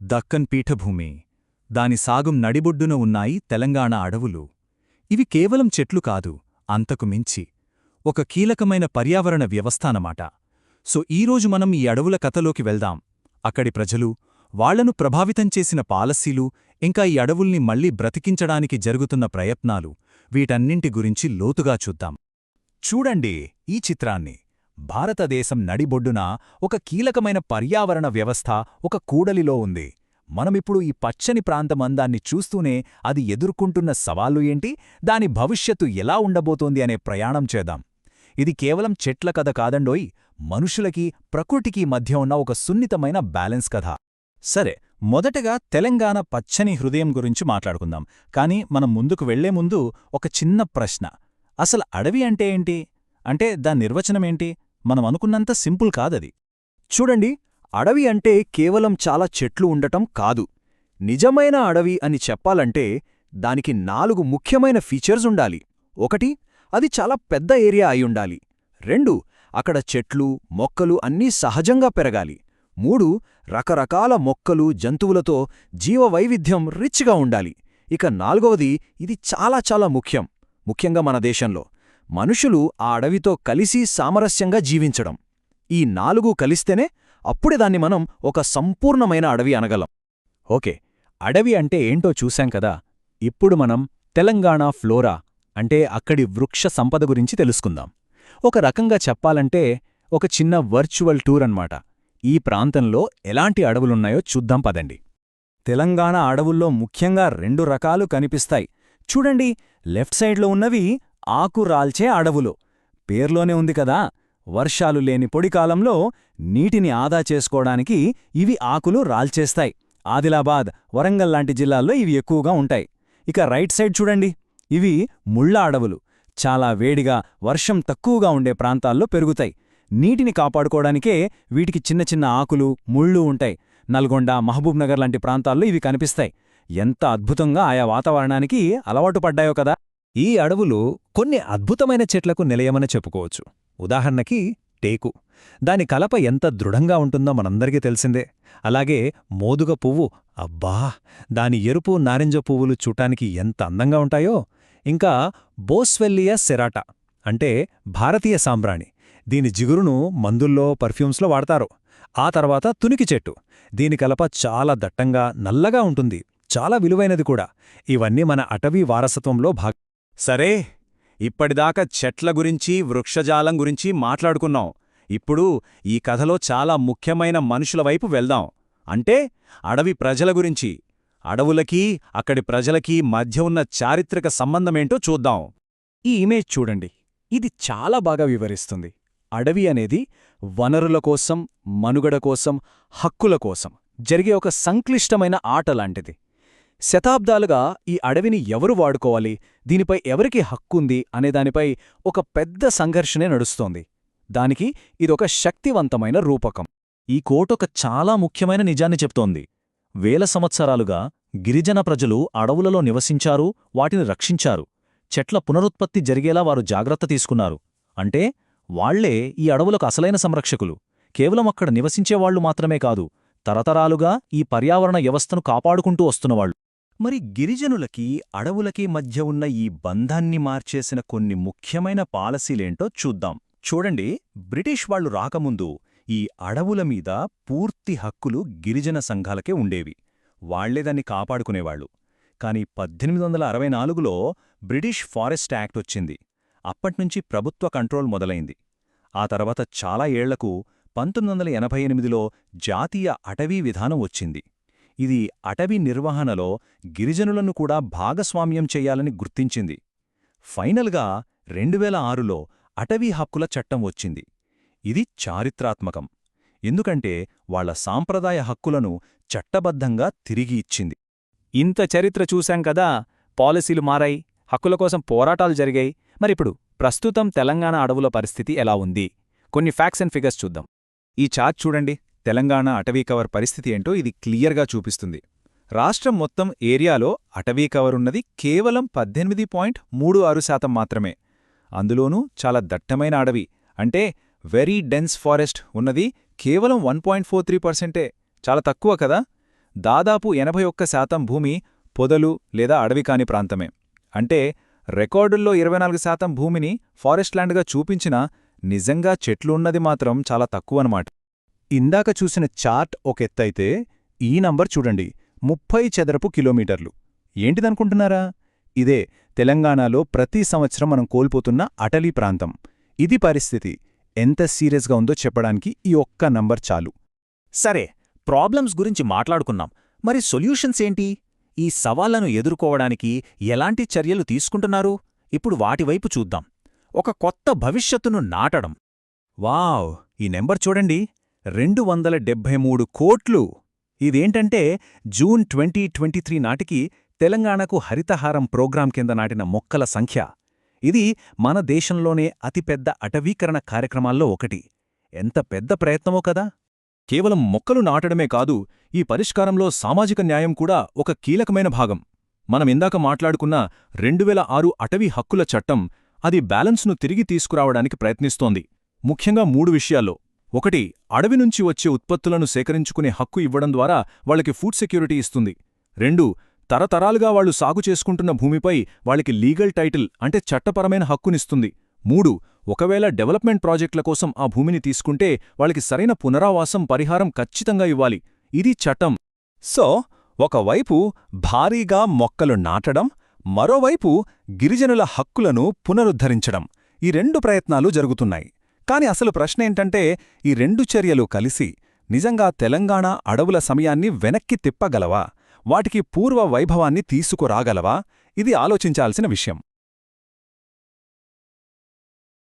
దక్కన్ పీఠభూమి, దాని సాగుం నడిబొడ్డున ఉన్నాయి తెలంగాణ అడవులు. ఇవి కేవలం చెట్లు కాదు, అంతకు మించి ఒక కీలకమైన పర్యావరణ వ్యవస్థానమాట. సో ఈరోజు మనం ఈ అడవుల కథలోకి వెళ్దాం. అక్కడి ప్రజలు, వాళ్లను ప్రభావితం చేసిన పాలసీలు, ఇంకా ఈ అడవుల్ని మళ్లీ బ్రతికించడానికి జరుగుతున్న ప్రయత్నాలు, వీటన్నింటి గురించి లోతుగా చూద్దాం. చూడండి ఈ చిత్రాన్ని. భారతదేశం నడిబొడ్డున ఒక కీలకమైన పర్యావరణ వ్యవస్థ ఒక కూడలిలో ఉంది. మనమిప్పుడు ఈ పచ్చని ప్రాంతమందాన్ని చూస్తూనే అది ఎదుర్కొంటున్న సవాళ్లు ఏంటి, దాని భవిష్యత్తు ఎలా ఉండబోతోంది అనే ప్రయాణం చేద్దాం. ఇది కేవలం చెట్ల కథ కాదండోయ్, మనుషులకి ప్రకృతికి మధ్య ఉన్న ఒక సున్నితమైన బ్యాలెన్స్ కథ. సరే, మొదటగా తెలంగాణ పచ్చని హృదయం గురించి మాట్లాడుకుందాం. కానీ మనం ముందుకు వెళ్లే ముందు ఒక చిన్న ప్రశ్న. అసలు అడవి అంటే ఏంటి? అంటే దాని నిర్వచనమేంటి? మనం అనుకున్నంత సింపుల్ కాదది. చూడండి, అడవి అంటే కేవలం చాలా చెట్లు ఉండటం కాదు. నిజమైన అడవి అని చెప్పాలంటే దానికి 4 ముఖ్యమైన ఫీచర్స్ ఉండాలి. 1, అది చాలా పెద్ద ఏరియా అయ్యుండాలి. 2, అక్కడ చెట్లు, మొక్కలు అన్నీ సహజంగా పెరగాలి. 3, రకరకాల మొక్కలు, జంతువులతో జీవవైవిధ్యం రిచ్గా ఉండాలి. ఇక 4వది, ఇది చాలా చాలా ముఖ్యంగా మన దేశంలో మనుషులు ఆ అడవితో కలిసి సామరస్యంగా జీవించడం. ఈ 4 కలిస్తేనే అప్పుడే దాన్ని మనం ఒక సంపూర్ణమైన అడవి అనగలం. ఓకే, అడవి అంటే ఏంటో చూశాం కదా. ఇప్పుడు మనం తెలంగాణ ఫ్లోరా అంటే అక్కడి వృక్ష సంపద గురించి తెలుసుకుందాం. ఒక రకంగా చెప్పాలంటే ఒక చిన్న వర్చువల్ టూర్ అన్నమాట. ఈ ప్రాంతంలో ఎలాంటి అడవులున్నాయో చూద్దాం పదండి. తెలంగాణ అడవుల్లో ముఖ్యంగా 2 రకాలు కనిపిస్తాయి. చూడండి, లెఫ్ట్ సైడ్లో ఉన్నవి ఆకు రాల్చే అడవులు. పేర్లోనే ఉంది కదా, వర్షాలు లేని పొడికాలంలో నీటిని ఆదా చేసుకోవడానికి ఇవి ఆకులు రాల్చేస్తాయి. ఆదిలాబాద్, వరంగల్ లాంటి జిల్లాల్లో ఇవి ఎక్కువగా ఉంటాయి. ఇక రైట్ సైడ్ చూడండి, ఇవి ముళ్ళ అడవులు. చాలా వేడిగా, వర్షం తక్కువగా ఉండే ప్రాంతాల్లో పెరుగుతాయి. నీటిని కాపాడుకోవడానికే వీటికి చిన్న చిన్న ఆకులు, ముళ్ళు ఉంటాయి. నల్గొండ, మహబూబ్నగర్ లాంటి ప్రాంతాల్లో ఇవి కనిపిస్తాయి. ఎంత అద్భుతంగా ఆయా వాతావరణానికి అలవాటు పడ్డాయో కదా. ఈ అడవులు కొన్ని అద్భుతమైన చెట్లకు నిలయమని చెప్పుకోవచ్చు. ఉదాహరణకి టేకు. దాని కలప ఎంత దృఢంగా ఉంటుందో మనందరికీ తెలిసిందే. అలాగే మోదుగ పువ్వు, అబ్బా, దాని ఎరుపు, నారింజ పువ్వులు చూటానికి ఎంత అందంగా ఉంటాయో. ఇంకా బోస్వెల్లియా సెరాటా అంటే భారతీయ సాంబ్రాణి. దీని జిగురును మందుల్లో, పర్ఫ్యూమ్స్లో వాడతారు. ఆ తర్వాత తునికి చెట్టు. దీని కలప చాలా దట్టంగా, నల్లగా ఉంటుంది. చాలా విలువైనది కూడా. ఇవన్నీ మన అటవీ వారసత్వంలో భాగం. సరే, ఇప్పటిదాకా చెట్ల గురించి, వృక్షజాలం గురించి మాట్లాడుకున్నాం. ఇప్పుడు ఈ కథలో చాలా ముఖ్యమైన మనుషుల వైపు వెళ్దాం. అంటే అడవి ప్రజల గురించి. అడవులకీ అక్కడి ప్రజలకీ మధ్య ఉన్న చారిత్రక సంబంధమేంటో చూద్దాం. ఈ ఇమేజ్ చూడండి, ఇది చాలా బాగా వివరిస్తుంది. అడవి అనేది వనరుల కోసం, మనుగడ కోసం, హక్కుల కోసం జరిగే ఒక సంక్లిష్టమైన ఆట లాంటిది. శతాబ్దాలుగా ఈ అడవిని ఎవరు వాడుకోవాలి, దీనిపై ఎవరికి హక్కుంది అనేదానిపై ఒక పెద్ద సంఘర్షణే నడుస్తోంది. దానికి ఇదొక శక్తివంతమైన రూపకం. ఈ కోటొక చాలా ముఖ్యమైన నిజాన్ని చెప్తోంది. వేల సంవత్సరాలుగా గిరిజన ప్రజలు అడవులలో నివసించారు, వాటిని రక్షించారు. చెట్ల పునరుత్పత్తి జరిగేలా వారు జాగ్రత్త తీసుకున్నారు. అంటే వాళ్లే ఈ అడవులకు అసలైన సంరక్షకులు. కేవలం అక్కడ నివసించేవాళ్లు మాత్రమే కాదు, తరతరాలుగా ఈ పర్యావరణ వ్యవస్థను కాపాడుకుంటూ వస్తున్నవాళ్లు. మరి గిరిజనులకి, అడవులకి మధ్య ఉన్న ఈ బంధాన్ని మార్చేసిన కొన్ని ముఖ్యమైన పాలసీలేంటో చూద్దాం. చూడండి, బ్రిటిష్ వాళ్లు రాకముందు ఈ అడవుల మీద పూర్తి హక్కులు గిరిజన సంఘాలకే ఉండేవి. వాళ్లే దాన్ని కాపాడుకునేవాళ్లు. కాని 1864లో బ్రిటిష్ ఫారెస్ట్ యాక్ట్ వచ్చింది. అప్పట్నుంచి ప్రభుత్వ కంట్రోల్ మొదలైంది. ఆ తర్వాత చాలా ఏళ్లకు 1988లో జాతీయ అటవీ విధానం వచ్చింది. ఇది అటవీ నిర్వహణలో గిరిజనులను కూడా భాగస్వామ్యం చెయ్యాలని గుర్తించింది. ఫైనల్గా 2006లో అటవీ హక్కుల చట్టం వచ్చింది. ఇది చారిత్రాత్మకం. ఎందుకంటే వాళ్ల సాంప్రదాయ హక్కులను చట్టబద్ధంగా తిరిగి ఇచ్చింది. ఇంత చరిత్ర చూశాం కదా, పాలసీలు మారాయి, హక్కుల కోసం పోరాటాలు జరిగాయి. మరిప్పుడు ప్రస్తుతం తెలంగాణ అడవుల పరిస్థితి ఎలా ఉంది? కొన్ని ఫ్యాక్ట్స్ అండ్ ఫిగర్స్ చూద్దాం. ఈ చార్ట్ చూడండి, తెలంగాణ అటవీ కవర్ పరిస్థితి ఏంటో ఇది క్లియర్గా చూపిస్తుంది. రాష్ట్రం మొత్తం ఏరియాలో అటవీ కవర్ ఉన్నది కేవలం 18.36% మాత్రమే. అందులోనూ చాలా దట్టమైన అడవి అంటే వెరీ డెన్స్ ఫారెస్ట్ ఉన్నది కేవలం 1.43%. చాలా తక్కువ కదా. దాదాపు 81% భూమి పొదలు లేదా అడవి కాని ప్రాంతమే. అంటే రికార్డుల్లో 24% భూమిని ఫారెస్ట్ ల్యాండ్గా చూపించినా నిజంగా చెట్లు ఉన్నది మాత్రం చాలా తక్కువనమాట. ఇందాక చూసిన చార్ట్ ఒక ఎత్తైతే ఈ నంబర్ చూడండి, 30 చదరపు కిలోమీటర్లు. ఏంటిదనుకుంటున్నారా? ఇదే తెలంగాణలో ప్రతి సంవత్సరం మనం కోల్పోతున్న అటవీ ప్రాంతం. ఇది పరిస్థితి. ఎంత సీరియస్గా ఉందో చెప్పడానికి ఈ ఒక్క నంబర్ చాలు. సరే, ప్రాబ్లమ్స్ గురించి మాట్లాడుకున్నాం. మరి సొల్యూషన్స్ ఏంటి? ఈ సవాళ్లను ఎదుర్కోవడానికి ఎలాంటి చర్యలు తీసుకుంటున్నారు? ఇప్పుడు వాటివైపు చూద్దాం. ఒక కొత్త భవిష్యత్తును నాటడం. వావ్! ఈ నెంబర్ చూడండి, 273 కోట్లు. ఇదేంటంటే జూన్ 2023 నాటికి తెలంగాణకు హరితహారం ప్రోగ్రాం కింద నాటిన మొక్కల సంఖ్య. ఇది మన దేశంలోనే అతిపెద్ద అటవీకరణ కార్యక్రమాల్లో ఒకటి. ఎంత పెద్ద ప్రయత్నమో కదా! కేవలం మొక్కలు నాటడమే కాదు, ఈ పరిష్కారంలో సామాజిక న్యాయం కూడా ఒక కీలకమైన భాగం. మనమిందాక మాట్లాడుకున్న 2006 అటవీ హక్కుల చట్టం అది బ్యాలెన్స్ను తిరిగి తీసుకురావడానికి ప్రయత్నిస్తోంది. ముఖ్యంగా 3 విషయాల్లో. 1, అడవి నుంచి వచ్చే ఉత్పత్తులను సేకరించుకునే హక్కు ఇవ్వడం ద్వారా వాళ్ళకి ఫుడ్ సెక్యూరిటీ ఇస్తుంది. 2, తరతరాలుగా వాళ్లు సాగు చేసుకుంటున్న భూమిపై వాళ్ళకి లీగల్ టైటిల్ అంటే చట్టపరమైన హక్కునిస్తుంది. 3, ఒకవేళ డెవలప్మెంట్ ప్రాజెక్టుల కోసం ఆ భూమిని తీసుకుంటే వాళ్ళకి సరైన పునరావాసం పరిహారం ఖచ్చితంగా ఇవ్వాలి. ఇది చట్టం. సో, ఒకవైపు భారీగా మొక్కలు నాటడం, మరోవైపు గిరిజనుల హక్కులను పునరుద్ధరించడం. ఈ 2 ప్రయత్నాలు జరుగుతున్నాయి. కాని అసలు ప్రశ్నేంటంటే, ఈ 2 చర్యలు కలిసి నిజంగా తెలంగాణ అడవుల సమయాన్ని వెనక్కి తిప్పగలవా? వాటికి పూర్వ వైభవాన్ని తీసుకురాగలవా? ఇది ఆలోచించాల్సిన విషయం.